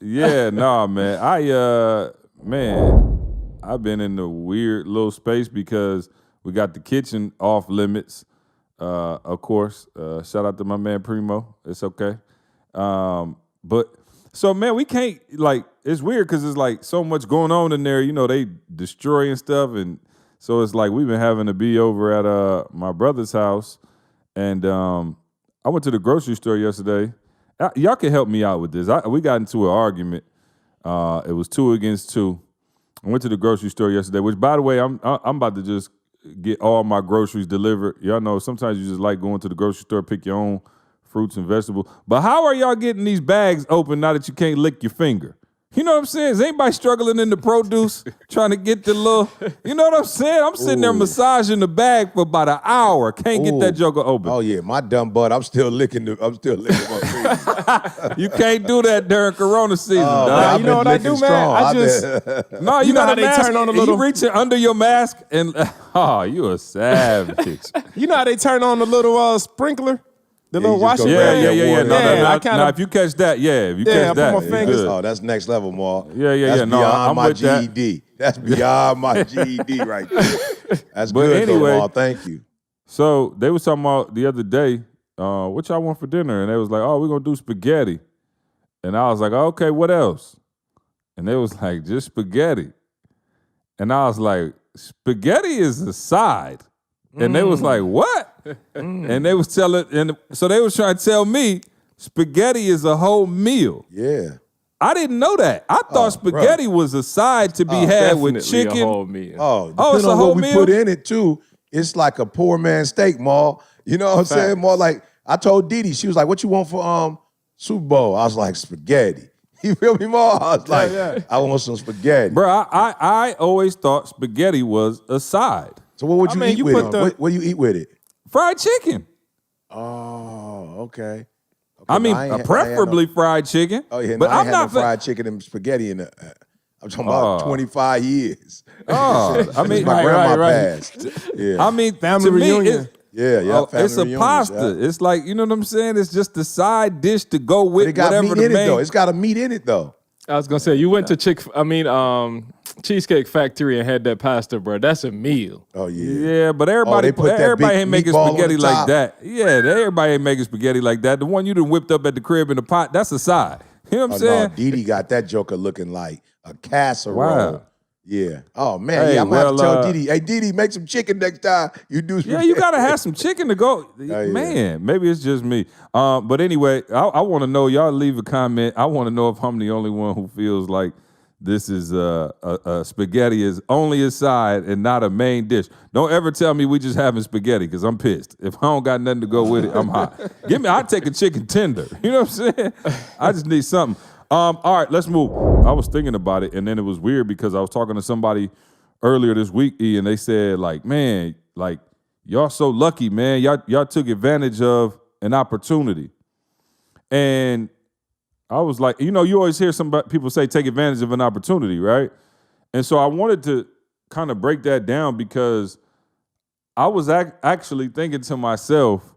Yeah, nah, man. I've been in the weird little space because we got the kitchen off limits. Of course. Shout out to my man Primo. It's okay. But so man, we can't like. It's weird because it's like so much going on in there. You know, they destroying stuff, and so it's like we've been having to be over at my brother's house, and I went to the grocery store yesterday. Y'all can help me out with this. We got into an argument. It was 2 against 2. I went to the grocery store yesterday, which, by the way, I'm about to just get all my groceries delivered. Y'all know sometimes you just like going to the grocery store, pick your own fruits and vegetables. But how are y'all getting these bags open now that you can't lick your finger? You know what I'm saying? Is anybody struggling in the produce trying to get the little, you know what I'm saying? I'm sitting there massaging the bag for about an hour. Can't get that joker open. Oh yeah, my dumb butt. I'm still licking my finger. You can't do that during Corona season, Oh, dog. You know what I do, man? I just No, You know how they mask, turn on a little- You reaching under your mask and you a savage. you know how they turn on the little sprinkler, the little you just washing go brand. grab that water. Now, if you catch that, if you catch I put that, my it's fingers- good. Oh, that's next level, Ma. Yeah. That's No, beyond I'm my with that. GED. That's beyond my GED right there. That's But good, anyway- though, Ma. Thank you. So they was talking about the other day, what y'all want for dinner? And they was like, oh, we're going to do spaghetti. And I was like, okay, what else? And they was like, just spaghetti. And I was like, spaghetti is a side. And they was like, what? And they was telling, and so they was trying to tell me spaghetti is a whole meal. Yeah. I didn't know that. I thought spaghetti was a side to be had with Definitely chicken. a whole meal. Oh, it's depending a on whole what we meal? put in it, too, it's like a poor man's steak, Ma. You know what I'm saying? More like, I told Didi, she was like, what you want for Super Bowl? I was like, spaghetti. You feel me, Ma? I was like, I want some spaghetti. Bro, I always thought spaghetti was a side. So what would I you mean, eat you with put it? the- What do you eat with it? Fried chicken. Oh, okay. I mean, I ain't had preferably fried chicken. Oh, yeah, no, but I I'm ain't had not no fried chicken and spaghetti in the, I'm talking about 25 years. I Since mean, my grandma right. passed. Yeah. I mean, Family to me, reunion. it's a family pasta. reunions, yeah. It's like, you know what I'm saying? It's just the side dish to go with It got whatever meat the in main. it, though. It's got a meat in it, though. I was gonna say you went to Cheesecake Factory and had that pasta, bro. That's a meal. Oh, yeah. Yeah, but everybody, they put that everybody big ain't making meatball on spaghetti the like top. that. Yeah, everybody ain't making spaghetti like that. The one you done whipped up at the crib in the pot, that's a side. You know what I'm Oh, saying? no, Didi got that joker looking like a casserole. Wow. Yeah. Oh, man. Hey, I'm going to have to well, tell Didi, hey, Didi, make some chicken next time you do Yeah, spaghetti. you gotta have some chicken to go. yeah. Man, maybe it's just me. But anyway, I want to know. Y'all leave a comment. I want to know if I'm the only one who feels like this is spaghetti is only a side and not a main dish. Don't ever tell me we just having spaghetti because I'm pissed. If I don't got nothing to go with it, I'm hot. I'll take a chicken tender. You know what I'm saying? I just need something. All right, let's move. I was thinking about it, and then it was weird because I was talking to somebody earlier this week, E, and they said, like, man, like, y'all so lucky, man. Y'all took advantage of an opportunity. And I was like, you know, you always hear people say take advantage of an opportunity, right? And so I wanted to kind of break that down because I was actually thinking to myself,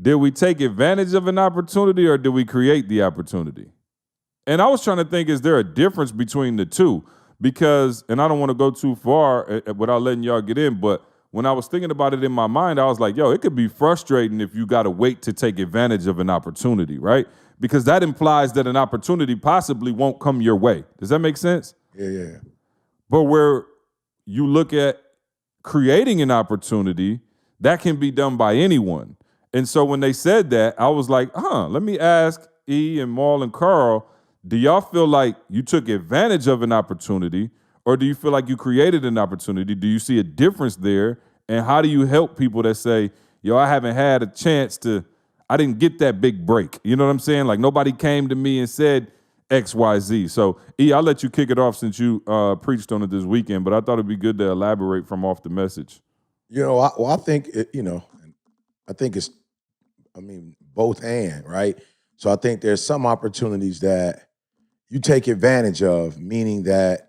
did we take advantage of an opportunity or did we create the opportunity? And I was trying to think, is there a difference between the two? Because, and I don't want to go too far without letting y'all get in, but when I was thinking about it in my mind, I was like, yo, it could be frustrating if you got to wait to take advantage of an opportunity, right? Because that implies that an opportunity possibly won't come your way. Does that make sense? Yeah. But where you look at creating an opportunity, that can be done by anyone. And so when they said that, I was like, let me ask E and Maul and Carl, do y'all feel like you took advantage of an opportunity or do you feel like you created an opportunity? Do you see a difference there? And how do you help people that say, yo, I haven't had a chance I didn't get that big break. You know what I'm saying? Like nobody came to me and said X, Y, Z. So E, I'll let you kick it off since you preached on it this weekend, but I thought it'd be good to elaborate from off the message. You know, I think, I think it's, both and, right? So I think there's some opportunities that you take advantage of, meaning that,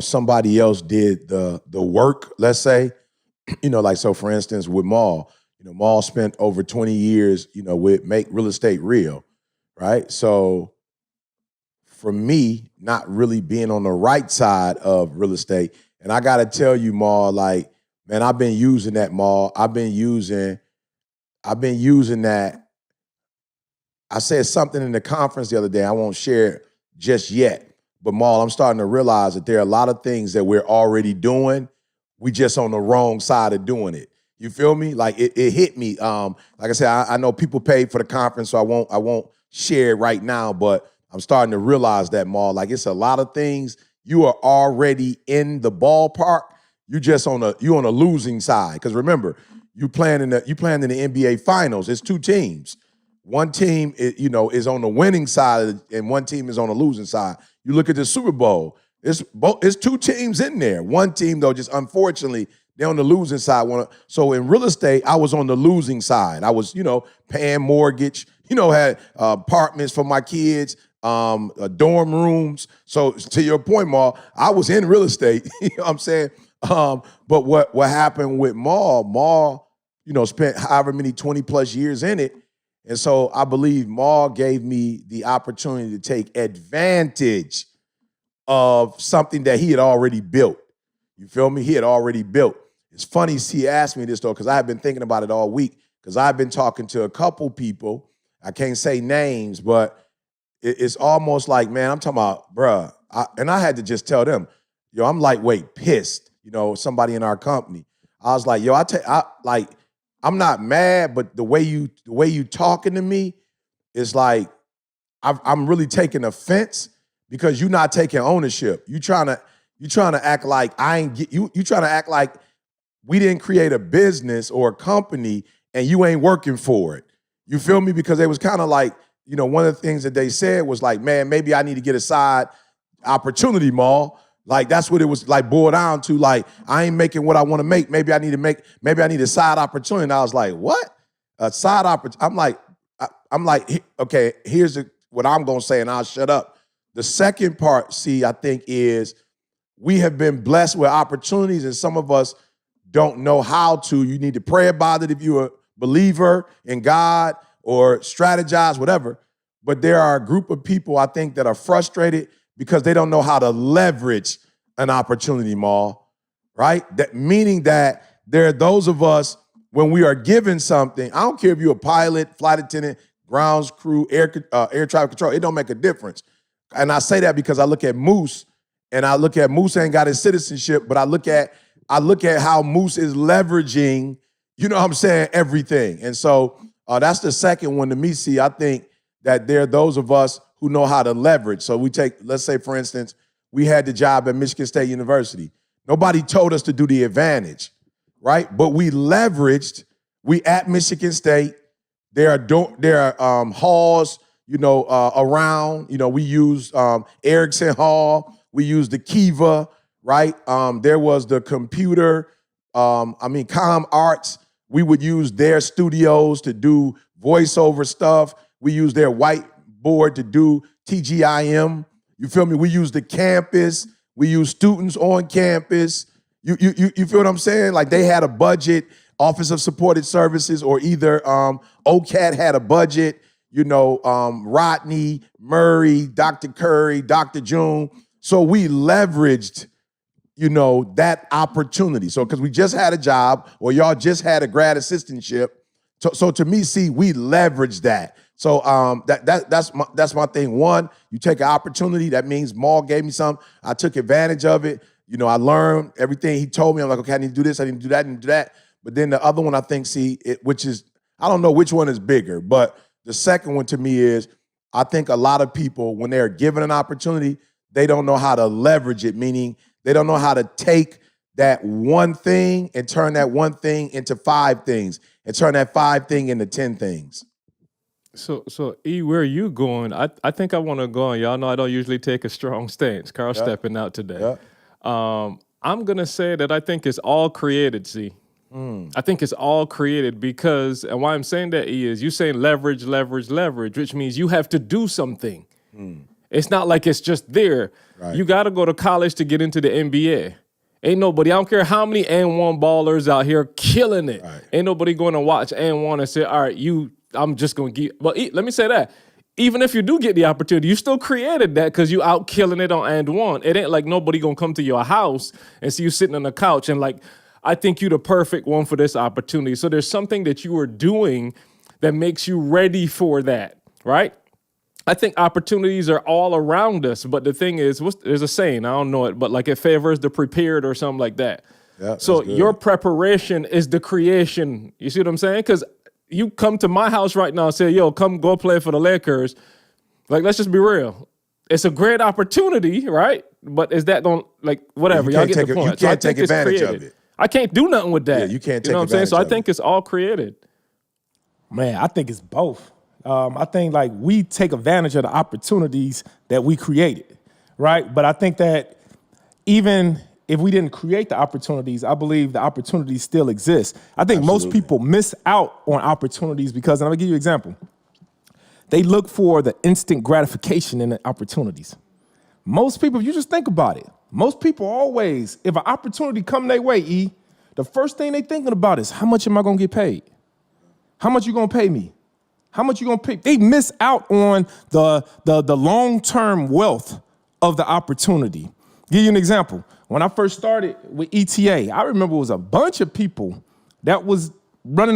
somebody else did the work, let's say, like, so for instance, with Maul, Maul spent over 20 years, with Make Real Estate Real, right? So for me not really being on the right side of real estate. And I gotta tell you, Maul, like, man, I've been using that, Maul. I've been using that. I said something in the conference the other day. I won't share it just yet. But Maul, I'm starting to realize that there are a lot of things that we're already doing. We just on the wrong side of doing it. You feel me? Like it hit me. Like I said, I know people paid for the conference, so I won't share it right now. But I'm starting to realize that, Maul. Like it's a lot of things. You are already in the ballpark. You on a losing side. Because remember, you playing in the NBA Finals. It's two teams. One team, is on the winning side, and one team is on the losing side. You look at the Super Bowl. It's two teams in there. One team, though, just unfortunately, they're on the losing side. So in real estate, I was on the losing side. I was, paying mortgage. Had apartments for my kids, dorm rooms. So to your point, Maul, I was in real estate. You know what I'm saying? But what happened with Maul, spent however many 20 plus years in it. And so I believe Maul gave me the opportunity to take advantage of something that he had already built. You feel me? He had already built. It's funny he asked me this, though, because I have been thinking about it all week, because I've been talking to a couple people. I can't say names, but it's almost like, man, I'm talking about, bruh. And I had to just tell them, I'm lightweight pissed, somebody in our company. I was like, I'm not mad, but the way you talking to me is like I'm really taking offense because you're not taking ownership. You trying to act like I ain't get you. You trying to act like we didn't create a business or a company and you ain't working for it. You feel me? Because it was kind of like, one of the things that they said was like, man, maybe I need to get a side opportunity, Maul. Like that's what it was like boiled down to. Like I ain't making what I want to make. Maybe I need a side opportunity. And I was like, what? A side opportunity? I'm like, okay, here's what I'm gonna say, and I'll shut up. The second part, I think is we have been blessed with opportunities, and some of us don't know how to. You need to pray about it if you're a believer in God or strategize, whatever. But there are a group of people, I think, that are frustrated because they don't know how to leverage an opportunity, Maul, right? That meaning that there are those of us, when we are given something, I don't care if you're a pilot, flight attendant, grounds crew, air traffic control, it don't make a difference. And I say that because I look at Moose, and I look at Moose ain't got his citizenship, but I look at how Moose is leveraging, everything. And so that's the second one to me, I think that there are those of us who know how to leverage. So let's say, for instance, we had the job at Michigan State University. Nobody told us to do the advantage, right? But we leveraged. We at Michigan State. There are halls, around. We used Erickson Hall. We used the Kiva, right? There was the computer. Com Arts. We would use their studios to do voiceover stuff. We used their whiteboard to do TGIM. You feel me? We use the campus. We use students on campus. You feel what I'm saying? Like they had a budget, Office of Supported Services, or either OCAT had a budget, Rodney, Murray, Dr. Curry, Dr. June. So we leveraged, that opportunity. So because we just had a job or y'all just had a grad assistantship. So to me, we leveraged that. So that's my thing. One, you take an opportunity. That means Maul gave me something. I took advantage of it. I learned everything he told me. I'm like, okay, I need to do this. I need to do that. I need to do that. But then the other one, I think, which is, I don't know which one is bigger, but the second one to me is, I think a lot of people, when they're given an opportunity, they don't know how to leverage it, meaning they don't know how to take that one thing and turn that one thing into 5 things and turn that 5 thing into 10 things. So E, where are you going? I think I want to go on. Y'all know I don't usually take a strong stance. Carl stepping out today. I'm going to say that I think it's all created, C. I think it's all created because, and why I'm saying that, E, is you saying leverage, which means you have to do something. It's not like it's just there. Right. You got to go to college to get into the NBA. Ain't nobody, I don't care how many N1 ballers out here killing it. Right. Ain't nobody going to watch N1 and say, all right, I'm just going to give. Well, let me say that. even if you do get the opportunity, you still created that because you out killing it on and one. It ain't like nobody gonna come to your house and see you sitting on the couch and like, I think you the perfect one for this opportunity. So there's something that you are doing that makes you ready for that, right? I think opportunities are all around us, but the thing is, there's a saying, I don't know it, but like it favors the prepared or something like that. Yeah, so your preparation is the creation. You see what I'm saying? Because you come to my house right now and say, yo, come go play for the Lakers. Like, let's just be real. It's a great opportunity, right? But is that going to, like, whatever. Y'all get the point. You can't take advantage of it. I can't do nothing with that. Yeah, you can't take You know what I'm saying? advantage So I of think it's all created. Man, I think it's both. I think like we take advantage of the opportunities that we created, right? But I think that even if we didn't create the opportunities, I believe the opportunities still exist. I think most people miss out on opportunities because, and I'm gonna give you an example. They look for the instant gratification in the opportunities. Most people, if you just think about it, most people always, if an opportunity come their way, the first thing they thinking about is how much am I gonna get paid? How much you gonna pay me? How much you gonna pay? They miss out on the long-term wealth of the opportunity. Give you an example. When I first started with ETA, I remember it was a bunch of people that was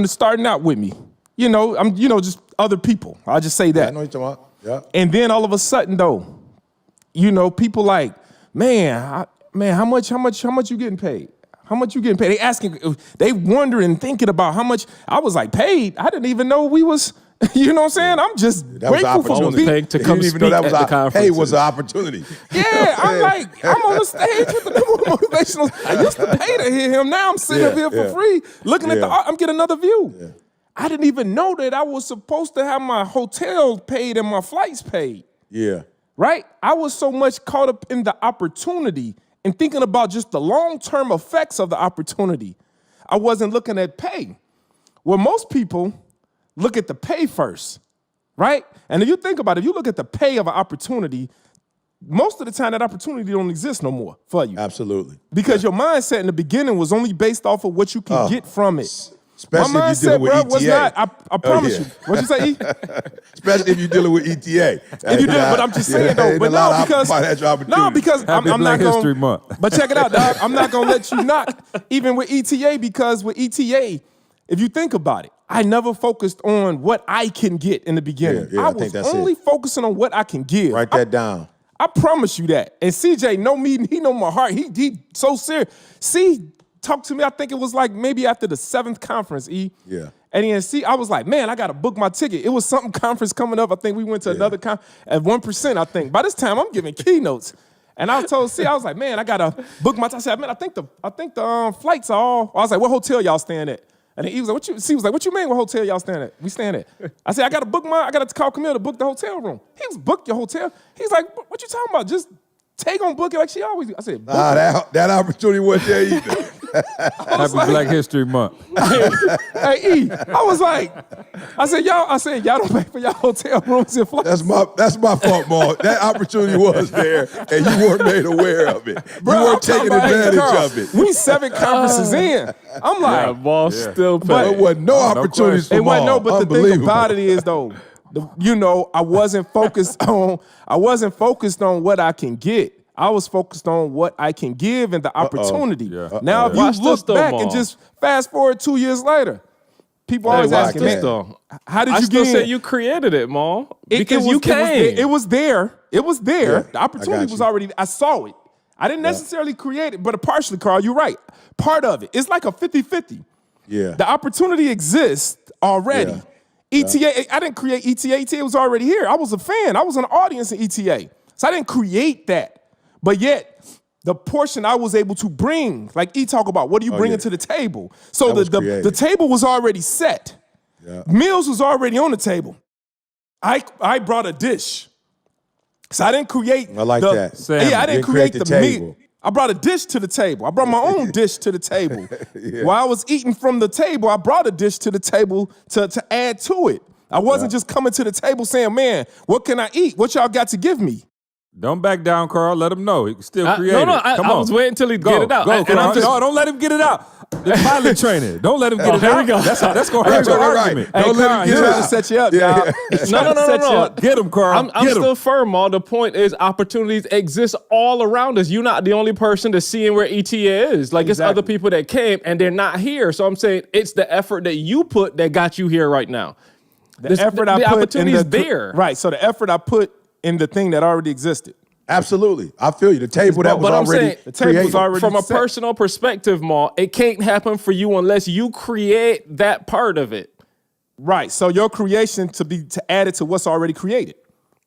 starting out with me. Just other people. I'll just say that. Yeah, I know what you're talking about. Yeah. And then all of a sudden, though, people like, man, how much you getting paid? How much you getting paid? They asking, they wondering, thinking about how much. I was like, paid? I didn't even know we was. You know what I'm saying? I'm just grateful for paid to come speak at the conference. Hey, was an opportunity. Yeah, I'm on the stage with the motivational. I used to pay to hear him. Now I'm sitting up here for free, looking at the art. I'm getting another view. Yeah. I didn't even know that I was supposed to have my hotel paid and my flights paid. Yeah. Right? I was so much caught up in the opportunity and thinking about just the long-term effects of the opportunity. I wasn't looking at pay. Well, most people look at the pay first, right? And if you think about it, if you look at the pay of an opportunity, most of the time that opportunity don't exist no more for you. Absolutely. Because your mindset in the beginning was only based off of what you can get from it. Especially my if you're mindset, dealing with bro, ETA. was not, I promise you. What'd you say, E? Especially if you're dealing with ETA. But I'm just saying though, but no, because I'm not History going. Month. But check it out, dog. I'm not gonna let you knock even with ETA because with ETA, if you think about it, I never focused on what I can get in the beginning. Yeah, I I think was that's only focusing on what I can give. Write that down. I promise you that. And CJ know me, he know my heart. He so serious. Talked to me, I think it was like maybe after the 7th conference, E. Yeah. And then I was like, man, I got to book my ticket. It was something conference coming up. I think we went to another conference at 1%, I think. By this time, I'm giving keynotes. And I told C, I was like, man, I got to book my ticket. I said, man, I think the flights are all. I was like, what hotel y'all staying at? And then he was like, what you mean what hotel y'all staying at? We staying at. I said, I got to call Camille to book the hotel room. He was booked your hotel. He's like, what you talking about? Just Tay gonna book it like she always do. I said, that opportunity wasn't there either. Happy Black History Month. Hey, E, I said, y'all don't pay for y'all hotel rooms and flights. That's my fault, Maul. That opportunity was there, and you weren't made aware of it. Bro, you weren't taking advantage of it. We 7 conferences in. I'm like, boss still pay. But it wasn't no opportunities for it wasn't Maul. no. But the thing about it is though, I wasn't focused on what I can get. I was focused on what I can give and the opportunity. Now, if you look back and just fast forward 2 years later, people always asking, man, how did you get in? I still say you created it, Maul, because you came. It was there. It was there. Yeah, the opportunity was already. I saw it. I didn't necessarily create it, but partially, Carl, you're right. Part of it. It's like a 50-50. Yeah. The opportunity exists already. Yeah. ETA, I didn't create ETA. ETA was already here. I was a fan. I was an audience in ETA. So I didn't create that. But yet, the portion I was able to bring, like E talk about, what are you bringing to the table? So the table was already set. Yeah. Meals was already on the table. I brought a dish. So I didn't create. I like that. Salmon. I didn't create the table. meal. I brought a dish to the table. I brought my own dish to the table. While I was eating from the table, I brought a dish to the table to add to it. I wasn't just coming to the table saying, man, what can I eat? What y'all got to give me? Don't back down, Carl. Let him know. He can still create it. Come I on. was waiting until he Go, get it out. Go, And Carl. I'm just, No, don't let him get it out. The pilot training. Don't let him get it here out. we go. That's going to hurt your argument. Hey, Don't let Carl, him he's get it trying to out. set you up, Yeah. y'all. He's trying to No. set you up. Get him, Carl. I'm Get him. still firm, Maul. The point is opportunities exist all around us. You're not the only person that's seeing where ETA is. Like, it's Exactly. other people that came and they're not here. So I'm saying it's the effort that you put that got you here right now. The effort I the put opportunity in is there. Right. So the effort I put in the thing that already existed. Absolutely. I feel you. The table that was But I'm already saying the table was created. already From a set. personal perspective, Maul, it can't happen for you unless you create that part of it. Right. So your creation to add it to what's already created.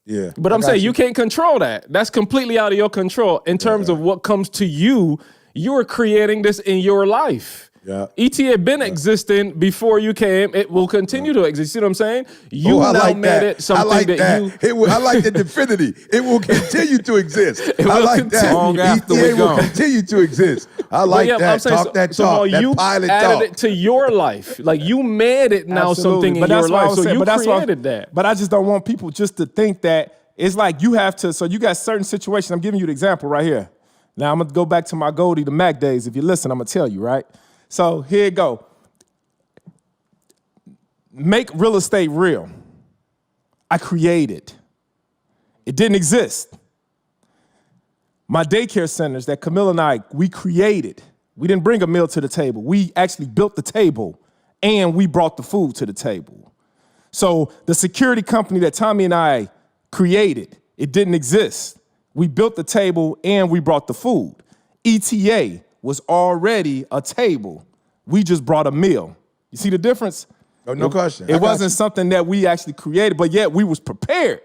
Yeah. But I I'm got saying you can't control that. That's completely out of your control. In terms of what comes to you, you're creating this in your life. Yeah. ET had been existing before you came. It will continue to exist. See what I'm saying? You I now like made that. it something I like that. you. I like the definity. It will continue to exist. I will like that. continue. Long after ETA we will gone. continue to exist. I But like yeah, that. I'm saying, Talk that so talk. you That pilot added talk. it to your life. Like you made it now Absolutely. something But in your that's what I life. was So saying. you But that's what created that. But I just don't want people just to think that it's like you have to. So you got certain situations. I'm giving you the example right here. Now I'm gonna go back to my Goldie the Mac days. If you listen, I'm gonna tell you, right? So here you go. Make real estate real. I created. It didn't exist. My daycare centers that Camille and I, we created. We didn't bring a meal to the table. We actually built the table and we brought the food to the table. So the security company that Tommy and I created, it didn't exist. We built the table and we brought the food. ETA was already a table. We just brought a meal. You see the difference? No question. I It got wasn't you. something that we actually created, but yet we was prepared.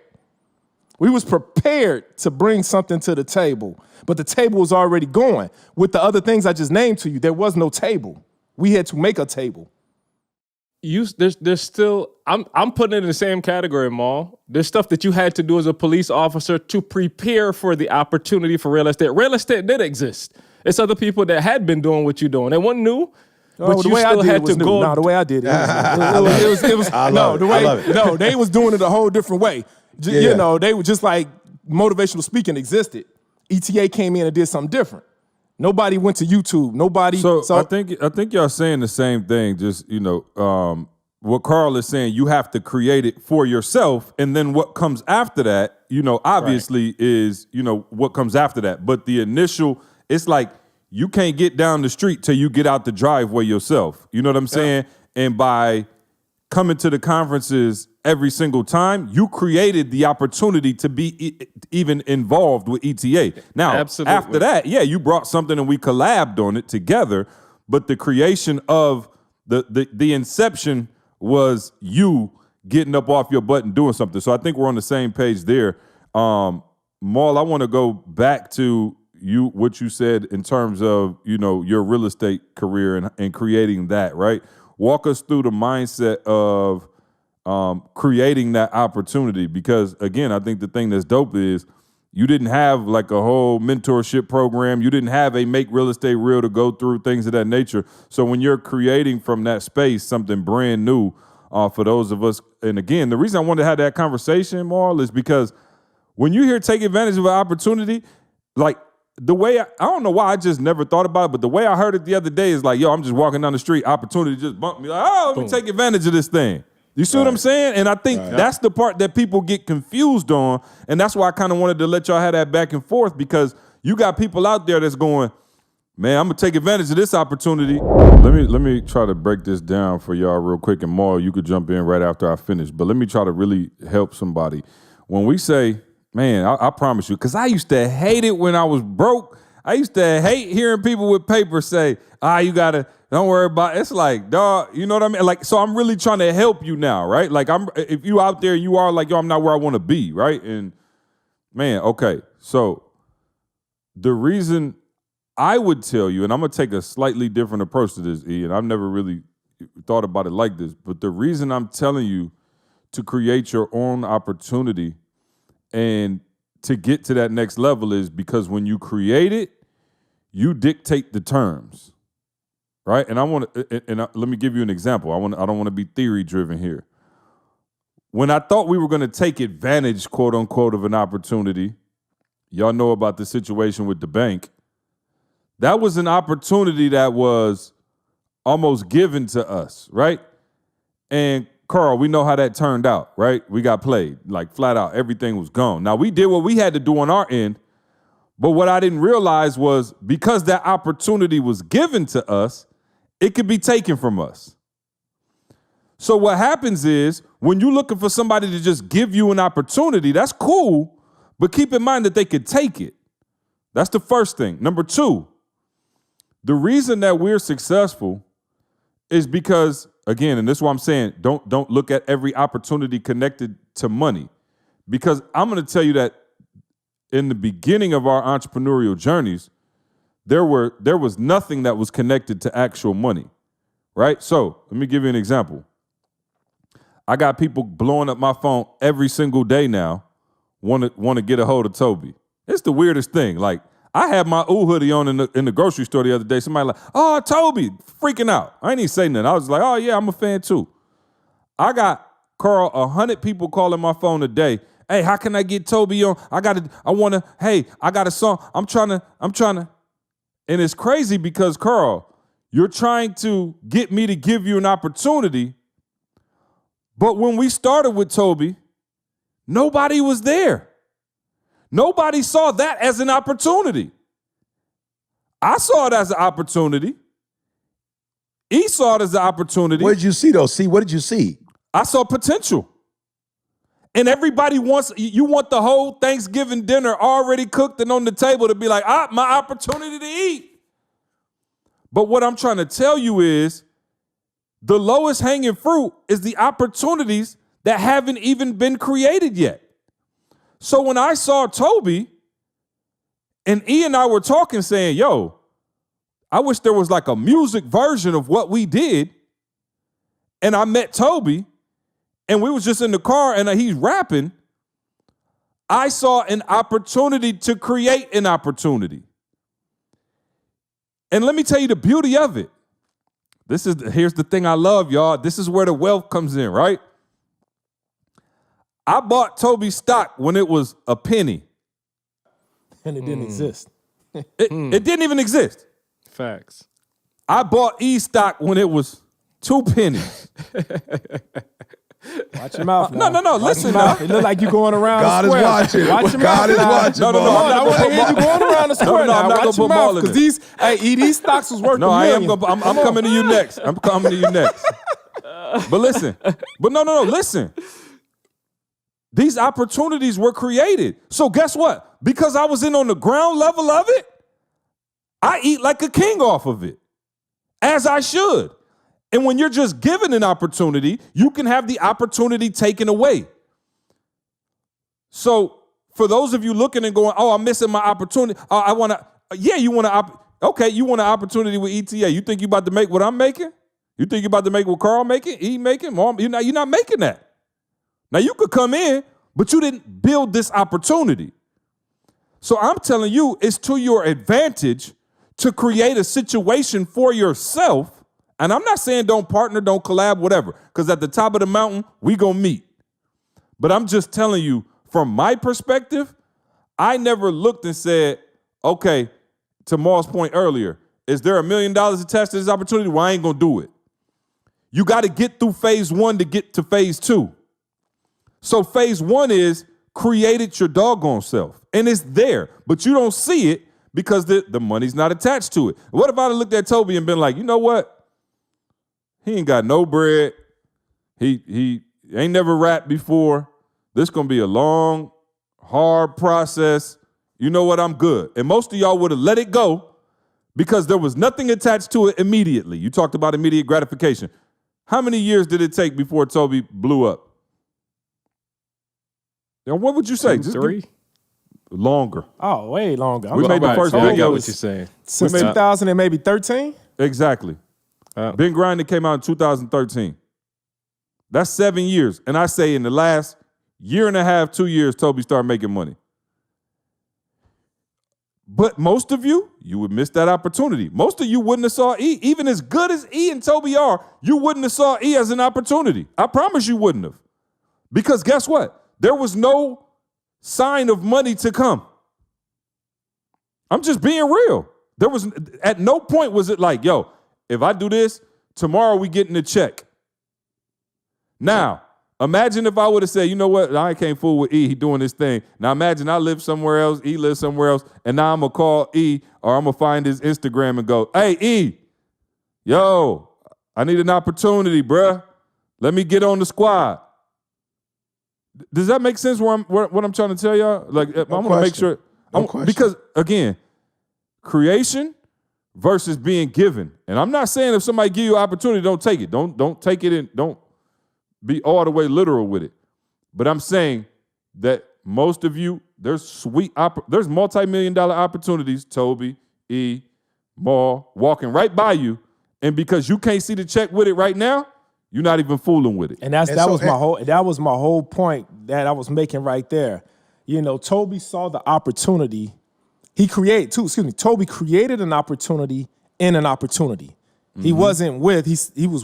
We was prepared to bring something to the table, but the table was already going. With the other things I just named to you, there was no table. We had to make a table. There's still I'm putting it in the same category, Maul. There's stuff that you had to do as a police officer to prepare for the opportunity for real estate. Real estate did exist. It's other people that had been doing what you're doing. They weren't new, but the you way I still did it had was to new. go. No, the way I did it, it was I no, love the it. way I love it. no, they was doing it a whole different way. Yeah. You know, they were just like motivational speaking existed. ETA came in and did something different. Nobody went to YouTube. Nobody. So I think y'all saying the same thing. Just what Carl is saying, you have to create it for yourself, and then what comes after that, obviously is what comes after that. But the initial, it's like you can't get down the street till you get out the driveway yourself. You know what I'm saying? And by coming to the conferences every single time, you created the opportunity to be even involved with ETA. Now, Absolutely. after that, yeah, you brought something and we collabed on it together, but the creation of the inception was you getting up off your butt and doing something. So I think we're on the same page there. Maul, I want to go back to what you said in terms of, your real estate career and creating that, right? Walk us through the mindset of creating that opportunity, because again, I think the thing that's dope is you didn't have like a whole mentorship program. You didn't have a Make Real Estate Real to go through, things of that nature. So when you're creating from that space something brand new for those of us, and again, the reason I wanted to have that conversation, Marl, is because when you hear take advantage of an opportunity, like the way I don't know why I just never thought about it, but the way I heard it the other day is like, yo, I'm just walking down the street, opportunity just bumped me. Like, oh, let me take advantage of this thing. You see what I'm saying? And I think that's the part that people get confused on. And that's why I kind of wanted to let y'all have that back and forth, because you got people out there that's going, man, I'm going to take advantage of this opportunity. Let me try to break this down for y'all real quick. And Maul, you could jump in right after I finish. But let me try to really help somebody. When we say, man, I promise you, because I used to hate it when I was broke. I used to hate hearing people with paper say, you got to, don't worry about it. It's like, dog, you know what I mean? Like, so I'm really trying to help you now, right? Like, if you out there, you are like, yo, I'm not where I want to be, right? And man, okay. So the reason I would tell you, and I'm going to take a slightly different approach to this, E, and I've never really thought about it like this, but the reason I'm telling you to create your own opportunity and to get to that next level is because when you create it, you dictate the terms. Right, and let me give you an example. I don't want to be theory driven here. When I thought we were going to take advantage, quote unquote, of an opportunity, y'all know about the situation with the bank. That was an opportunity that was almost given to us, right? And Carl, we know how that turned out, right? We got played, like flat out, everything was gone. Now, we did what we had to do on our end, but what I didn't realize was because that opportunity was given to us, it could be taken from us. So what happens is when you're looking for somebody to just give you an opportunity, that's cool, but keep in mind that they could take it. That's the first thing. Number two, the reason that we're successful is because, again, and this is what I'm saying, don't look at every opportunity connected to money. Because I'm going to tell you that in the beginning of our entrepreneurial journeys, there was nothing that was connected to actual money, right? So let me give you an example. I got people blowing up my phone every single day now, want to get a hold of Toby. It's the weirdest thing. Like, I had my ooh hoodie on in the grocery store the other day. Somebody like, oh, Toby, freaking out. I ain't even say nothing. I was like, oh yeah, I'm a fan too. I got, Carl, 100 people calling my phone a day. Hey, how can I get Toby on? I got a song. I'm trying to. And it's crazy because, Carl, you're trying to get me to give you an opportunity. But when we started with Toby, nobody was there. Nobody saw that as an opportunity. I saw it as an opportunity. He saw it as an opportunity. What did you see, though? What did you see? I saw potential. And everybody you want the whole Thanksgiving dinner already cooked and on the table to be like, my opportunity to eat. But what I'm trying to tell you is the lowest hanging fruit is the opportunities that haven't even been created yet. So when I saw Toby and E and I were talking saying, yo, I wish there was like a music version of what we did. And I met Toby and we was just in the car and he's rapping. I saw an opportunity to create an opportunity. And let me tell you the beauty of it. Here's the thing I love, y'all. This is where the wealth comes in, right? I bought Toby's stock when it was a penny. And it didn't exist. It didn't even exist. Facts. I bought E stock when it was 2 pennies. Watch your mouth now. No. Listen now. It look like you going around God the is square. watching. Watch your God mouth is now. watching. No. I want to hear you going around the square No, I'm now. not gonna Watch put your ball mouth, in because these stocks was worth No, a I million. am. I'm coming to you next. I'm coming to you next. But listen. But no. Listen. These opportunities were created. So guess what? Because I was in on the ground level of it, I eat like a king off of it, as I should. And when you're just given an opportunity, you can have the opportunity taken away. So for those of you looking and going, oh, I'm missing my opportunity. I want to, you want to, you want an opportunity with ETA. You think you about to make what I'm making? You think you about to make what Carl making, E making? Mom, you're not making that. Now, you could come in, but you didn't build this opportunity. So I'm telling you, it's to your advantage to create a situation for yourself. And I'm not saying don't partner, don't collab, whatever, because at the top of the mountain, we gonna meet. But I'm just telling you, from my perspective, I never looked and said, okay, to Maul's point earlier, is there $1 million attached to this opportunity? Well, I ain't gonna do it. You got to get through phase 1 to get to phase 2. So phase 1 is created your doggone self. And it's there, but you don't see it because the money's not attached to it. What if I had looked at Toby and been like, you know what? He ain't got no bread. He ain't never rapped before. This gonna be a long, hard process. You know what? I'm good. And most of y'all would have let it go because there was nothing attached to it immediately. You talked about immediate gratification. How many years did it take before Toby blew up? Now, what would you say? 2, 3? Longer. Oh, way longer. We made the first I video. get what you're saying. Since 2000 and maybe 13? Exactly. Been Grinding came out in 2013. That's 7 years. And I say in the last year and a half, 2 years, Toby started making money. But most of you would miss that opportunity. Most of you wouldn't have saw E. Even as good as E and Toby are, you wouldn't have saw E as an opportunity. I promise you wouldn't have. Because guess what? There was no sign of money to come. I'm just being real. There was at no point was it like, yo, if I do this, tomorrow we getting a check. Now, imagine if I would have said, you know what, I can't fool with E, he doing this thing. Now imagine I live somewhere else, E lives somewhere else, and now I'm going to call E or I'm going to find his Instagram and go, hey, E, yo, I need an opportunity, bruh. Let me get on the squad. Does that make sense what I'm trying to tell y'all? Like, I want to make sure. Because, again, creation versus being given. And I'm not saying if somebody give you an opportunity, don't take it. Don't take it and don't be all the way literal with it. But I'm saying that most of you, there's multi-million-dollar opportunities, Toby, E, Maul, walking right by you. And because you can't see the check with it right now, you're not even fooling with it. And that was my whole point that I was making right there. You know, Toby saw the opportunity. Toby created an opportunity in an opportunity. Mm-hmm. He was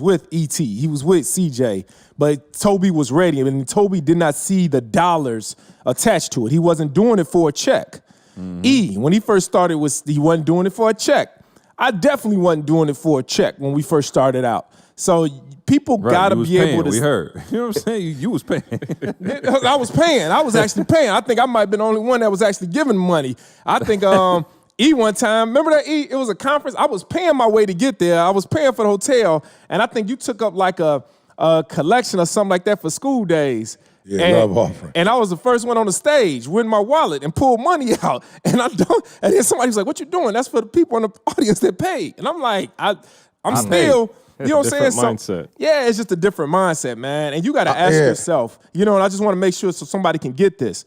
with ET. He was with CJ, but Toby was ready. And Toby did not see the dollars attached to it. He wasn't doing it for a check. Mm-hmm. E, when he first started, he wasn't doing it for a check. I definitely wasn't doing it for a check when we first started out. So people got to be able to. We heard. You know what I'm saying? You was paying. I was paying. I was actually paying. I think I might have been the only one that was actually giving money. I think E one time, remember that E? It was a conference. I was paying my way to get there. I was paying for the hotel. And I think you took up like a collection or something like that for school days. Yeah, love offering. And I was the first one on the stage with my wallet and pulled money out. And then somebody was like, what you doing? That's for the people in the audience that paid. And I'm like, I'm still, you know what I'm saying? Mindset. Yeah, it's just a different mindset, man. And you got to ask yourself, you know, and I just want to make sure so somebody can get this.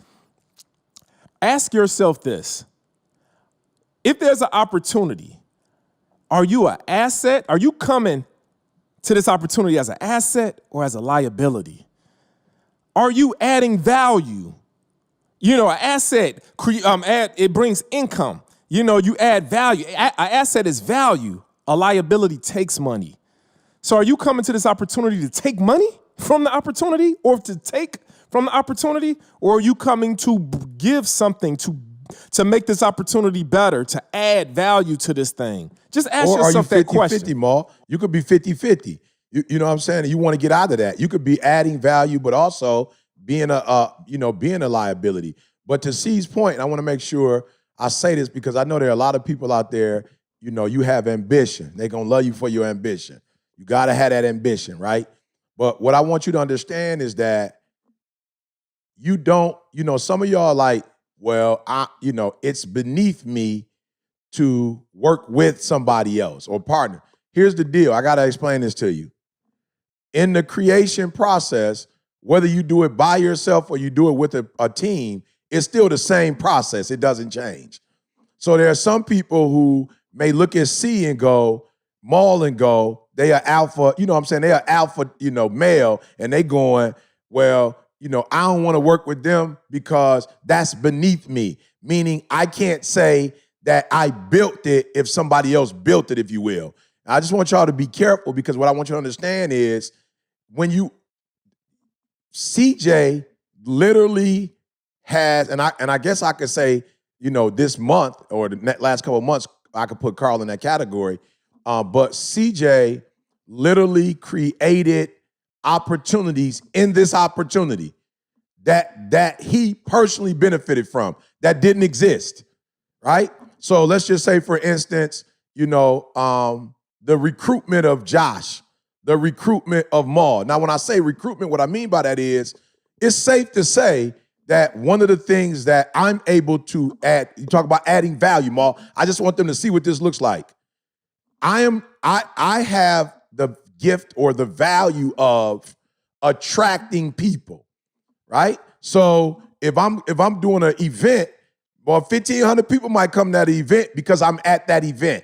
Ask yourself this. If there's an opportunity, are you an asset? Are you coming to this opportunity as an asset or as a liability? Are you adding value? You know, an asset, it brings income. You know, you add value. An asset is value. A liability takes money. So are you coming to this opportunity to take money from the opportunity or to take from the opportunity? Or are you coming to give something to make this opportunity better, to add value to this thing? Just ask yourself that question. 50-50, Maul? You could be 50-50. You know what I'm saying? You want to get out of that. You could be adding value, but also being a liability. But to C's point, I want to make sure I say this because I know there are a lot of people out there, you know, you have ambition. They're going to love you for your ambition. You got to have that ambition, right? But what I want you to understand is that you don't, you know, some of y'all are like, well, it's beneath me to work with somebody else or partner. Here's the deal. I got to explain this to you. In the creation process, whether you do it by yourself or you do it with a team, it's still the same process. It doesn't change. So there are some people who may look at C and go, Maul and go, they are alpha, you know what I'm saying? They are alpha, you know, male, and they going, well, you know, I don't want to work with them because that's beneath me, meaning I can't say that I built it if somebody else built it, if you will. I just want y'all to be careful because what I want you to understand is when CJ literally has, and I guess I could say, you know, this month or the last couple of months, I could put Carl in that category. But CJ literally created opportunities in this opportunity that he personally benefited from that didn't exist, right? So let's just say, for instance, you know, the recruitment of Josh, the recruitment of Maul. Now, when I say recruitment, what I mean by that is it's safe to say that one of the things that I'm able to add, you talk about adding value, Maul, I just want them to see what this looks like. I have the gift or the value of attracting people, right? So if I'm doing an event, well, 1,500 people might come to that event because I'm at that event.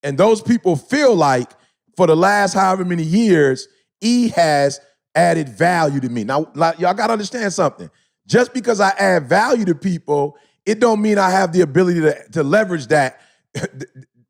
And those people feel like for the last however many years, E has added value to me. Now, y'all got to understand something. Just because I add value to people, it don't mean I have the ability to leverage that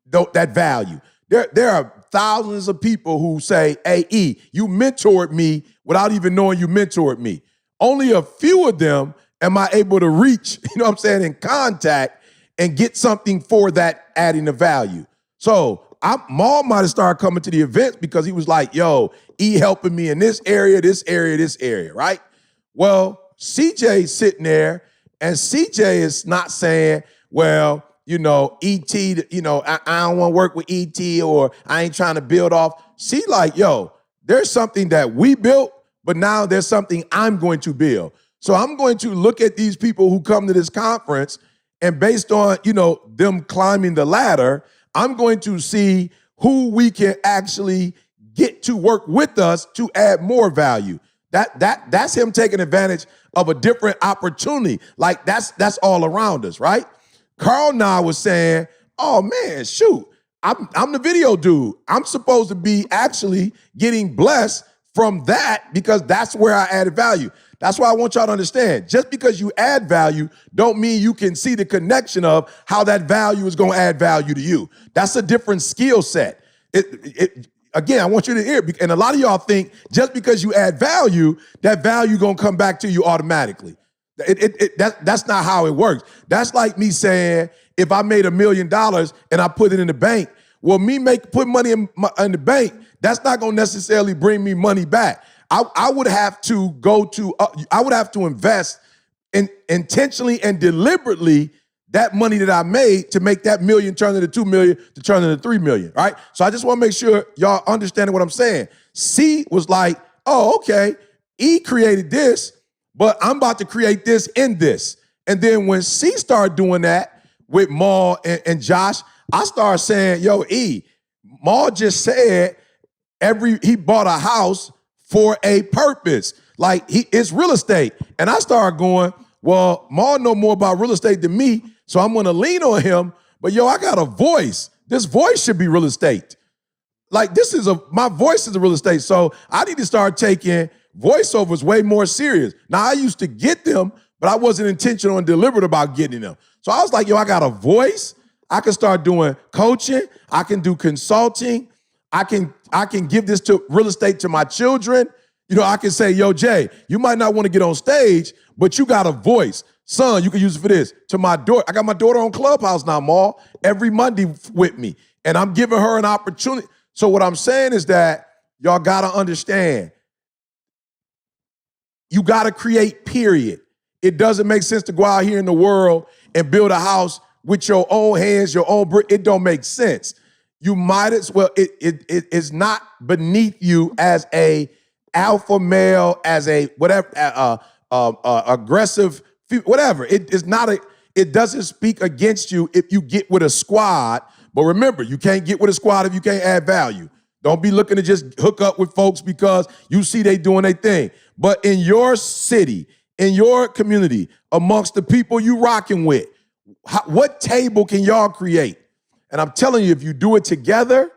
value. There are thousands of people who say, hey, E, you mentored me without even knowing you mentored me. Only a few of them am I able to reach, you know what I'm saying, in contact and get something for that adding the value. So Maul might have started coming to the events because he was like, yo, E helping me in this area, right? Well, CJ's sitting there, and CJ is not saying, well, ET, I don't want to work with ET, or I ain't trying to build off. She like, yo, there's something that we built, but now there's something I'm going to build. So I'm going to look at these people who come to this conference, and based on, them climbing the ladder, I'm going to see who we can actually get to work with us to add more value. That's him taking advantage of a different opportunity. Like that's all around us, right? Carl now was saying, oh man, shoot, I'm the video dude. I'm supposed to be actually getting blessed from that because that's where I added value. That's why I want y'all to understand, just because you add value don't mean you can see the connection of how that value is going to add value to you. That's a different skill set. Again, I want you to hear, and a lot of y'all think just because you add value, that value going to come back to you automatically. That's not how it works. That's like me saying, if I made $1 million and I put it in the bank, well, put money in the bank, that's not going to necessarily bring me money back. I would have to I would have to invest intentionally and deliberately that money that I made to make that $1 million turn into $2 million to turn into $3 million, right? So I just want to make sure y'all understanding what I'm saying. C was like, oh, okay, E created this, but I'm about to create this in this. And then when C started doing that with Maul and Josh, I started saying, yo, E, Maul just said he bought a house for a purpose. Like it's real estate. And I started going, well, Maul know more about real estate than me, so I'm gonna lean on him. But yo, I got a voice. This voice should be real estate. Like my voice is a real estate. So I need to start taking voiceovers way more serious. Now I used to get them, but I wasn't intentional and deliberate about getting them. So I was like, yo, I got a voice. I can start doing coaching. I can do consulting. I can give this to real estate to my children. I can say, yo, Jay, you might not want to get on stage, but you got a voice. Son, you can use it for this. To my daughter, I got my daughter on Clubhouse now, Maul, every Monday with me. And I'm giving her an opportunity. So what I'm saying is that y'all got to understand, you got to create, period. It doesn't make sense to go out here in the world and build a house with your own hands, your own brick. It don't make sense. You might as well, it's not beneath you as a alpha male, as a whatever, aggressive, whatever. It doesn't speak against you if you get with a squad. But remember, you can't get with a squad if you can't add value. Don't be looking to just hook up with folks because you see they doing their thing. But in your city, in your community, amongst the people you rocking with, what table can y'all create? And I'm telling you, if you do it together,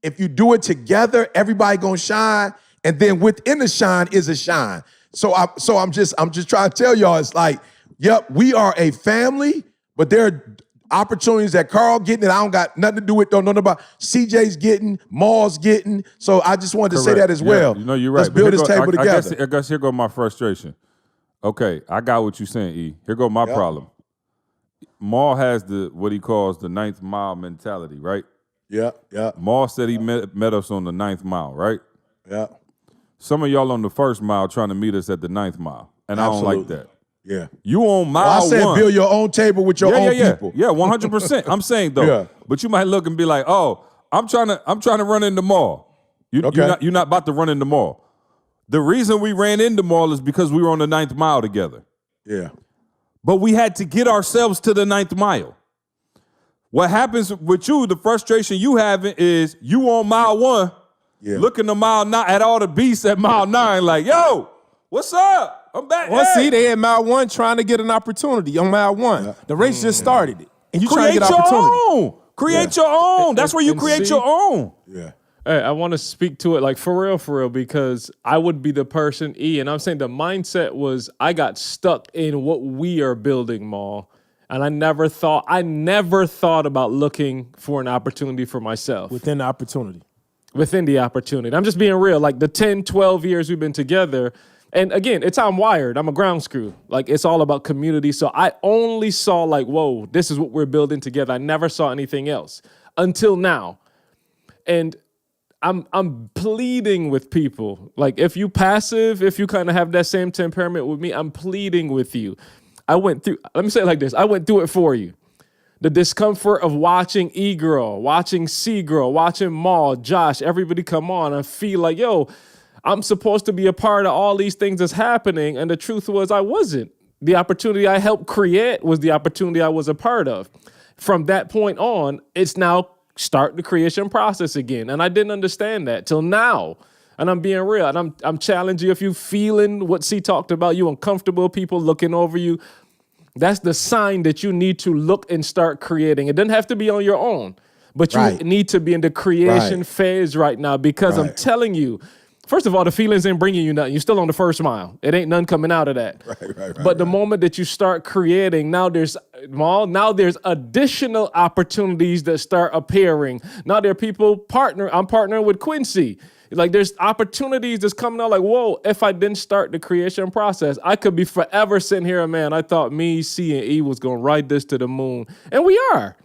everybody gonna shine. And then within the shine is a shine. So I'm just trying to tell y'all, it's like, yep, we are a family, but there are opportunities that Carl getting that I don't got nothing to do with, don't know about. CJ's getting, Maul's getting. So I just wanted to say that as well. You're right. Let's build this table together. I guess here go my frustration. Okay, I got what you're saying, E. Here go my problem. Maul has what he calls the 9th mile mentality, right? Yeah. Maul said he met us on the 9th mile, right? Yeah. Some of y'all on the 1st mile trying to meet us at the 9th mile, and Absolutely. I don't like that. Yeah. You on mile I said one. build your own table with your own people. Yeah, 100%. I'm saying though, but you might look and be like, oh, I'm trying to run into Maul. You're not about to run into Maul. The reason we ran into Maul is because we were on the 9th mile together. Yeah. But we had to get ourselves to the 9th mile. What happens with you, the frustration you having is you on mile 1, looking to mile 9 at all the beasts at mile 9, like, yo, what's up? I'm back. Well, see, they at mile 1 trying to get an opportunity on mile 1. Yeah. The race just started it. And you trying to get an opportunity. Create your own. That's where you create your own. Yeah. Hey, I want to speak to it like for real, because I would be the person, E, and I'm saying the mindset was I got stuck in what we are building, Maul. And I never thought about looking for an opportunity for myself. Within the opportunity. I'm just being real. Like the 10, 12 years we've been together, And again, it's how I'm wired. I'm a ground screw. Like, it's all about community. So I only saw like, whoa, this is what we're building together. I never saw anything else until now. And I'm pleading with people. Like, if you passive, if you kind of have that same temperament with me, I'm pleading with you. Let me say it like this. I went through it for you. The discomfort of watching E-Girl, watching C-Girl, watching Maul, Josh, everybody come on and feel like, yo, I'm supposed to be a part of all these things that's happening. And the truth was I wasn't. The opportunity I helped create was the opportunity I was a part of. From that point on, it's now start the creation process again. And I didn't understand that till now. And I'm being real. And I'm challenging you, if you feeling what C talked about, you uncomfortable, people looking over you, that's the sign that you need to look and start creating. It doesn't have to be on your own, but you need to be in the creation phase right now, because I'm telling you, first of all, the feelings ain't bringing you nothing. You're still on the first mile. It ain't none coming out of that. But the moment that you start creating, now there's additional opportunities that start appearing. Now there are people I'm partnering with Quincy. Like, there's opportunities that's coming out like, whoa, if I didn't start the creation process, I could be forever sitting here, man, I thought me, C, and E was going to ride this to the moon. And we are.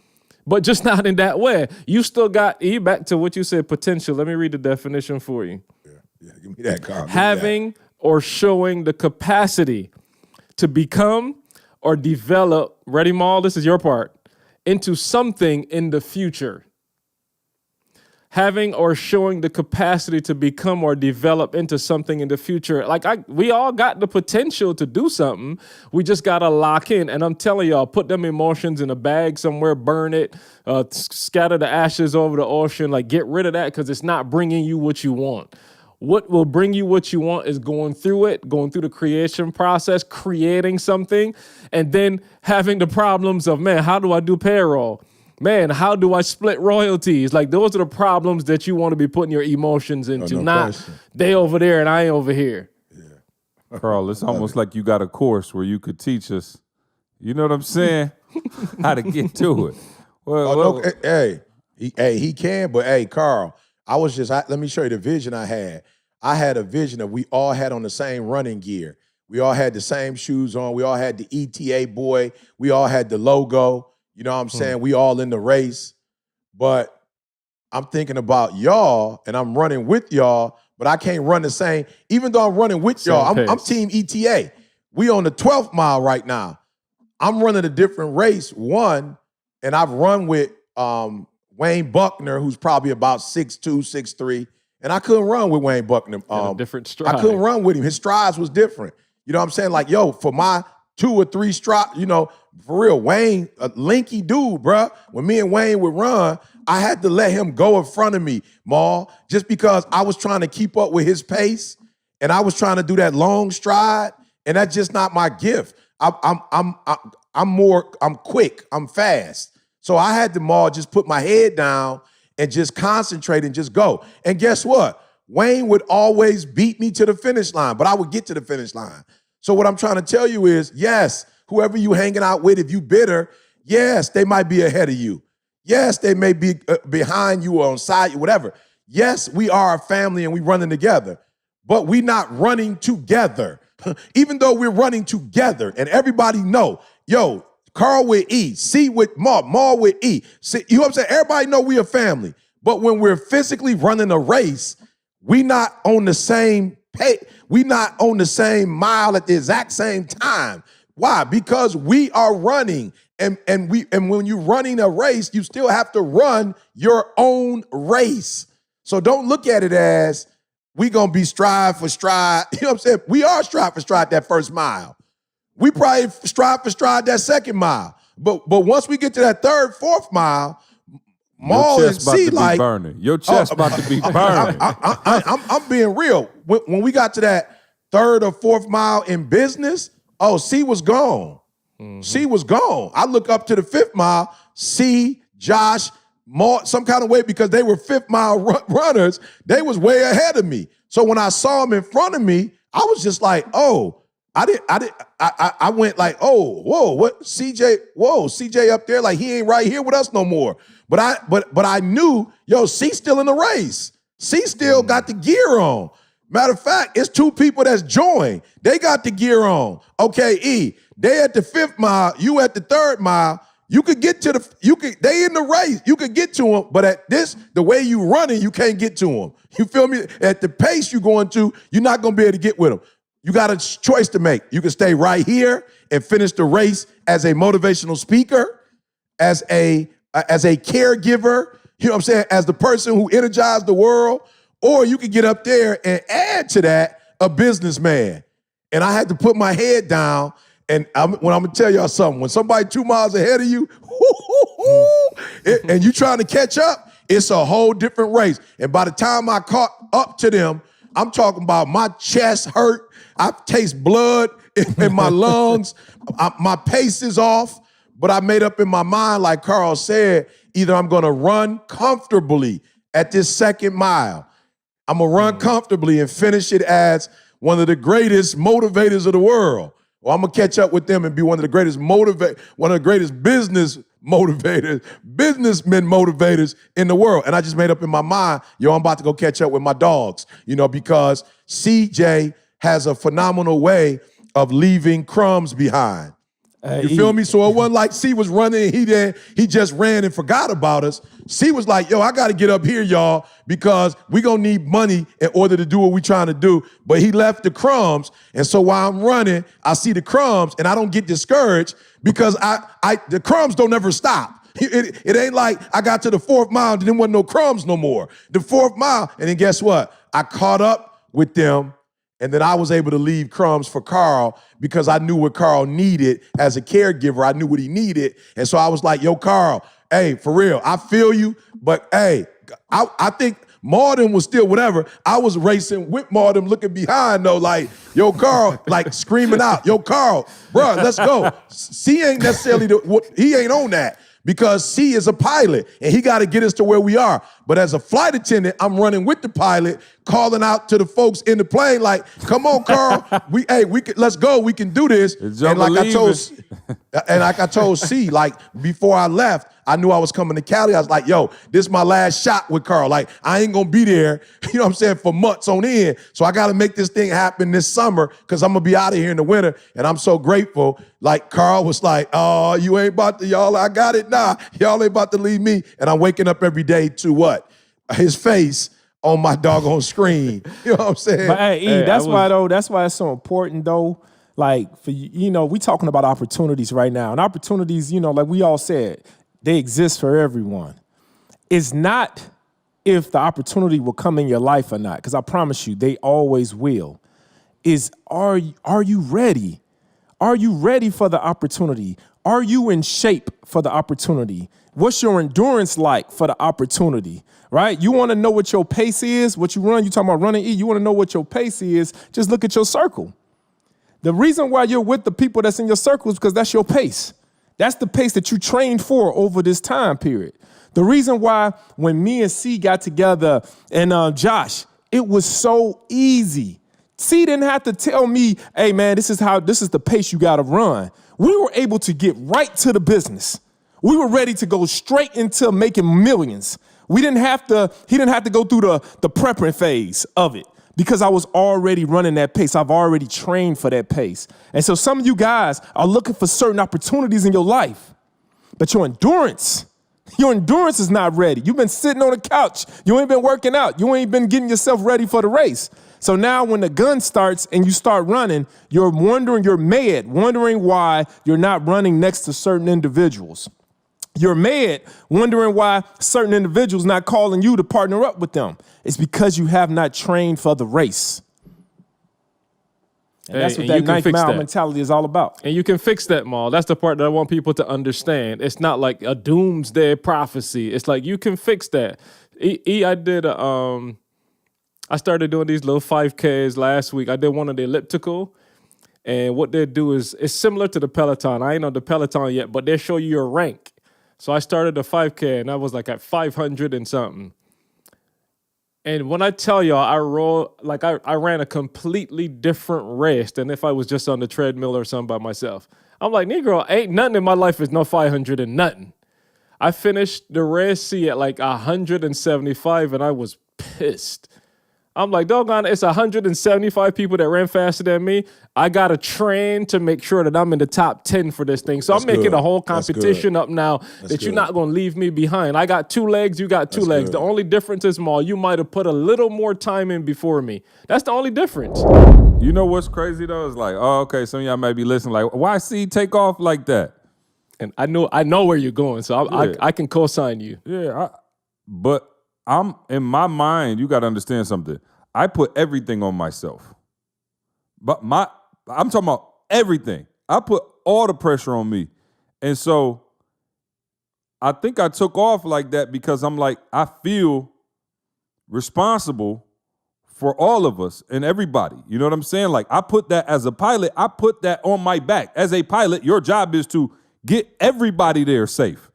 But just not in that way. You still got, E, back to what you said, potential. Let me read the definition for you. Yeah, give me that, Carl. Having or showing the capacity to become or develop, ready, Maul, this is your part, into something in the future. Having or showing the capacity to become or develop into something in the future. Like, we all got the potential to do something. We just got to lock in. And I'm telling y'all, put them emotions in a bag somewhere, burn it, scatter the ashes over the ocean. Like, get rid of that, because it's not bringing you what you want. What will bring you what you want is going through the creation process, creating something, and then having the problems of, man, how do I do payroll? Man, how do I split royalties? Like, those are the problems that you want to be putting your emotions into, they over there and I over here. Yeah. Carl, it's almost like you got a course where you could teach us, you know what I'm saying, how to get to it. Well, he can, but hey, Carl, let me show you the vision I had. I had a vision of we all had on the same running gear. We all had the same shoes on. We all had the ETA boy. We all had the logo. You know what I'm saying? We all in the race. But I'm thinking about y'all, and I'm running with y'all, but I can't run the same. Even though I'm running with y'all, I'm team ETA. We on the 12th mile right now. I'm running a different race, one, and I've run with Wayne Buckner, who's probably about 6'2", 6'3", and I couldn't run with Wayne Buckner. Different stride. I couldn't run with him. His strides was different. You know what I'm saying? Like, yo, for my 2 or 3 strides, you know, for real, Wayne, a linky dude, bruh. When me and Wayne would run, I had to let him go in front of me, Maul, just because I was trying to keep up with his pace, and I was trying to do that long stride, and that's just not my gift. I'm quick, I'm fast. So I had to, Maul, just put my head down and just concentrate and just go. And guess what? Wayne would always beat me to the finish line, but I would get to the finish line. So what I'm trying to tell you is, yes, whoever you hanging out with, if you bitter, yes, they might be ahead of you. Yes, they may be behind you or on side you, whatever. Yes, we are a family and we running together, but we not running together. Even though we're running together and everybody know, yo, Carl with E, C with Maul with E. See, you know what I'm saying? Everybody know we a family, but when we're physically running a race, we not on the same pay. We not on the same mile at the exact same time. Why? Because we are running, and when you're running a race, you still have to run your own race. So don't look at it as we gonna be stride for stride. You know what I'm saying? We are stride for stride that first mile. We probably stride for stride that second mile. But once we get to that third, fourth mile, Maul and C like burning. Your chest about to be burning. I'm being real. When we got to that third or fourth mile in business, C was gone. C was gone. I look up to the 5th mile, C, Josh, Maul, some kind of way, because they were 5th mile runners, they was way ahead of me. So when I saw them in front of me, I was just like, I went like, whoa, what CJ up there, like he ain't right here with us no more. But I knew, C still in the race. C still got the gear on. Matter of fact, it's two people that's joined. They got the gear on. Okay, E, they at the 5th mile, you at the 3rd mile. You could get to they in the race. You could get to them, but at the way you running, you can't get to them. You feel me? At the pace you going to, you're not going to be able to get with them. You got a choice to make. You can stay right here and finish the race as a motivational speaker, as a caregiver, you know what I'm saying, as the person who energized the world, or you could get up there and add to that a businessman. And I had to put my head down. And I'm going to tell y'all something, when somebody 2 miles ahead of you, and you trying to catch up, it's a whole different race. And by the time I caught up to them, I'm talking about my chest hurt. I taste blood in my lungs. My pace is off. But I made up in my mind, like Carl said, either I'm going to run comfortably at this 2nd mile. I'm going to run comfortably and finish it as one of the greatest motivators of the world. Or I'm going to catch up with them and be one of the greatest businessmen motivators in the world. And I just made up in my mind, I'm about to go catch up with my dogs, because CJ has a phenomenal way of leaving crumbs behind. You feel me? So it wasn't like C was running and he just ran and forgot about us. C was like, I got to get up here, y'all, because we going to need money in order to do what we trying to do. But he left the crumbs. And so while I'm running, I see the crumbs and I don't get discouraged because the crumbs don't ever stop. It ain't like I got to the 4th mile and there wasn't no crumbs no more. The 4th mile, and then guess what? I caught up with them. And then I was able to leave crumbs for Carl because I knew what Carl needed as a caregiver. I knew what he needed. And so I was like, Carl, hey, for real, I feel you. But, hey, I think Martin was still whatever. I was racing with Martin looking behind, though, like, Carl, like screaming out, Carl, bro, let's go. C ain't necessarily, he ain't on that. Because C is a pilot and he got to get us to where we are. But as a flight attendant, I'm running with the pilot, calling out to the folks in the plane like, come on, Carl, let's go, we can do this. And like I told C, like before I left, I knew I was coming to Cali. I was like, this is my last shot with Carl. Like, I ain't gonna be there, for months on end. So I gotta make this thing happen this summer because I'm gonna be out of here in the winter. And I'm so grateful. Like Carl was like, oh, you ain't about to, y'all, I got it now. Y'all ain't about to leave me. And I'm waking up every day to what? His face on my doggone screen. You know what I'm saying? But hey, that's why it's so important though. Like for we talking about opportunities right now. And opportunities, like we all said, they exist for everyone. It's not if the opportunity will come in your life or not, because I promise you, they always will. Are you ready? Are you ready for the opportunity? Are you in shape for the opportunity? What's your endurance like for the opportunity, right? You want to know what your pace is, what you run. You talking about running, you want to know what your pace is, just look at your circle. The reason why you're with the people that's in your circle is because that's your pace. That's the pace that you trained for over this time period. The reason why when me and C got together and Josh, it was so easy. C didn't have to tell me, hey man, this is the pace you got to run. We were able to get right to the business. We were ready to go straight into making millions. He didn't have to go through the prepping phase of it because I was already running that pace. I've already trained for that pace. And so some of you guys are looking for certain opportunities in your life, but your endurance is not ready. You've been sitting on the couch. You ain't been working out. You ain't been getting yourself ready for the race. So now when the gun starts and you start running, you're wondering why you're not running next to certain individuals. You're mad, wondering why certain individuals not calling you to partner up with them. It's because you have not trained for the race. And that's what that 9th mile mentality is all about. And you can fix that, Maul. That's the part that I want people to understand. It's not like a doomsday prophecy. It's like you can fix that. I started doing these little 5Ks last week. I did one on the elliptical. And what they do is, it's similar to the Peloton. I ain't on the Peloton yet, but they show you your rank. So I started the 5K and I was like at 500 and something. And when I tell y'all, I ran a completely different race than if I was just on the treadmill or something by myself. I'm like, Negro, ain't nothing in my life is no 500 and nothing. I finished the race at like 175 and I was pissed. I'm like, doggone, it's 175 people that ran faster than me. I got to train to make sure that I'm in the top 10 for this thing. So I'm making a whole competition up now that you're not going to leave me behind. I got 2 legs, you got 2 legs. The only difference is, Maul, you might have put a little more time in before me. That's the only difference. You know what's crazy though? It's like, oh, okay, some of y'all may be listening like, why C take off like that? And I know where you're going, so I can co-sign you. Yeah, but I'm in my mind, you got to understand something. I put everything on myself. But I'm talking about everything. I put all the pressure on me. And so I think I took off like that because I'm like, I feel responsible for all of us and everybody. You know what I'm saying? Like, I put that as a pilot, I put that on my back. As a pilot, your job is to get everybody there safe.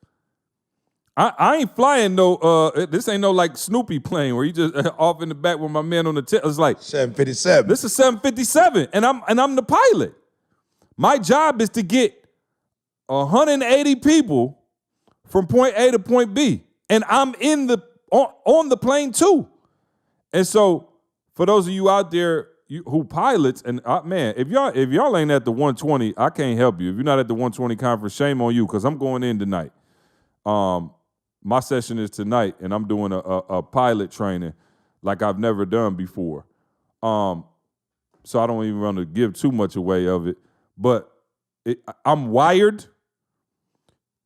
I ain't flying this ain't no like Snoopy plane where you just off in the back with my man on the tip. It's like 757. This is 757, and I'm the pilot. My job is to get 180 people from point A to point B, and I'm on the plane too. And so, for those of you out there who pilots, and man, if y'all ain't at the 120, I can't help you. If you're not at the 120 conference, shame on you, because I'm going in tonight. My session is tonight, and I'm doing a pilot training like I've never done before. So I don't even want to give too much away of it. But I'm wired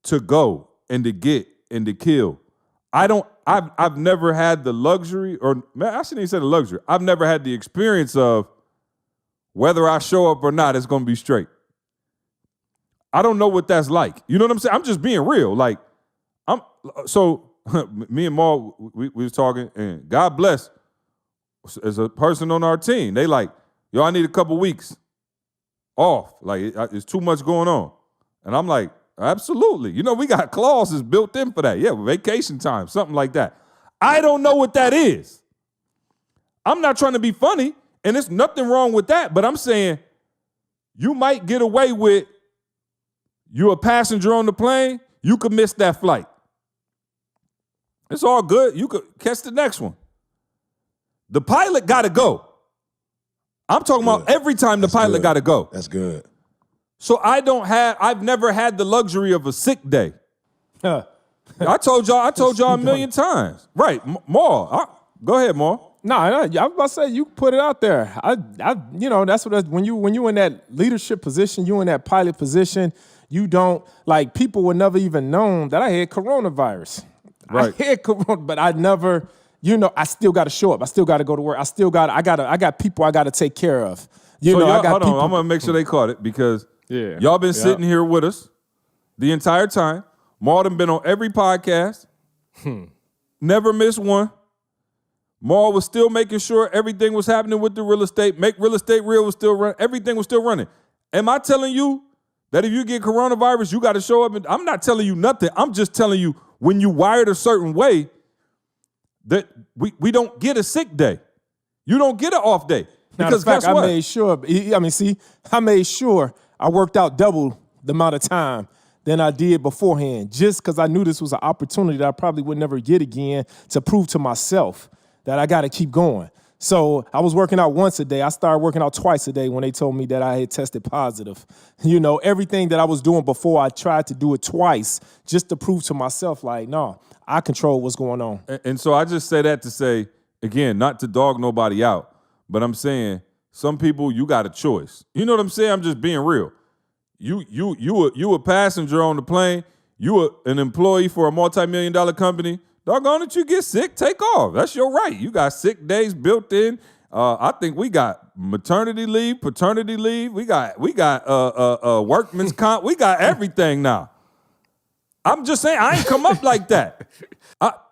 to go and to get and to kill. I've never had the luxury, or man, I shouldn't even say the luxury. I've never had the experience of whether I show up or not, it's going to be straight. I don't know what that's like. You know what I'm saying? I'm just being real. Like, me and Maul, we was talking, and God bless, as a person on our team, they like, yo, I need a couple weeks off. Like, it's too much going on. And I'm like, absolutely. You know, we got clauses built in for that. Yeah, vacation time, something like that. I don't know what that is. I'm not trying to be funny, and there's nothing wrong with that, but I'm saying you might get away with, you're a passenger on the plane, you could miss that flight. It's all good. You could catch the next one. The pilot got to go. I'm talking about every time the pilot got to go. That's good. So I've never had the luxury of a sick day. I told y'all a million times. Right, Maul. Go ahead, Maul. No, I was about to say, you put it out there. That's what when you in that leadership position, you in that pilot position, you don't, like, people would never even known that I had coronavirus. Right. I had corona, but I never, I still got to show up. I still got to go to work. I got people I got to take care of. Hold on, I'm going to make sure they caught it, because y'all been sitting here with us the entire time. Maul done been on every podcast. Never missed one. Maul was still making sure everything was happening with the real estate. Make Real Estate Real was still running. Everything was still running. Am I telling you that if you get coronavirus, you got to show up? I'm not telling you nothing. I'm just telling you, when you wired a certain way, that we don't get a sick day. You don't get an off day. Because guess what? I made sure I worked out double the amount of time than I did beforehand, just because I knew this was an opportunity that I probably would never get again, to prove to myself that I got to keep going. So I was working out once a day. I started working out twice a day when they told me that I had tested positive. Everything that I was doing before, I tried to do it twice just to prove to myself, like, no, I control what's going on. And so I just say that to say, again, not to dog nobody out, but I'm saying some people, you got a choice. You know what I'm saying? I'm just being real. You a passenger on the plane. You an employee for a multi-million-dollar company. Doggone it, you get sick, take off. That's your right. You got sick days built in. I think we got maternity leave, paternity leave. We got workman's comp. We got everything now. I'm just saying, I ain't come up like that.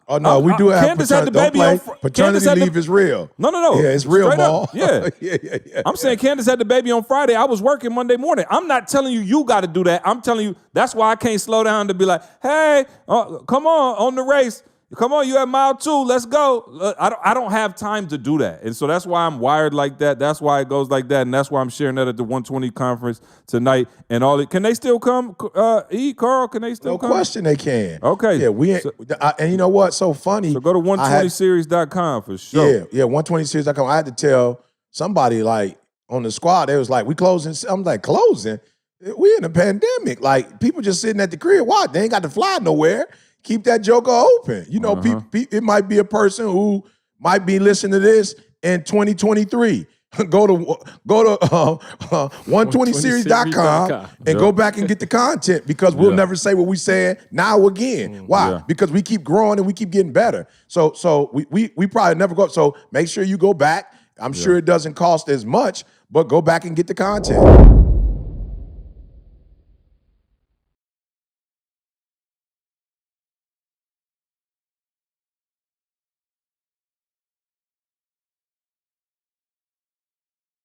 We do have Candace had the baby on paternity leave is real. No. Yeah, it's real, Maul. Yeah. yeah. I'm saying Candace had the baby on Friday. I was working Monday morning. I'm not telling you got to do that. I'm telling you that's why I can't slow down to be like, hey, come on the race. come on, you at mile 2, let's go. I don't have time to do that. And so that's why I'm wired like that. That's why it goes like that. And that's why I'm sharing that at the 120 conference tonight. And can they still come? Carl, can they still come? No question they can. Okay. Yeah, and you know what? So funny. So go to 120series.com for sure. Yeah, 120series.com. I had to tell somebody like on the squad, they was like, we closing. I'm like, closing? We in a pandemic. Like, people just sitting at the crib. Why? They ain't got to fly nowhere. Keep that joker open. You know, it might be a person who might be listening to this in 2023. Go to 120series.com and go back and get the content, because we'll never say what we said now again. Why? Yeah. Because we keep growing and we keep getting better. So we probably never go. So make sure you go back. I'm sure it doesn't cost as much, but go back and get the content.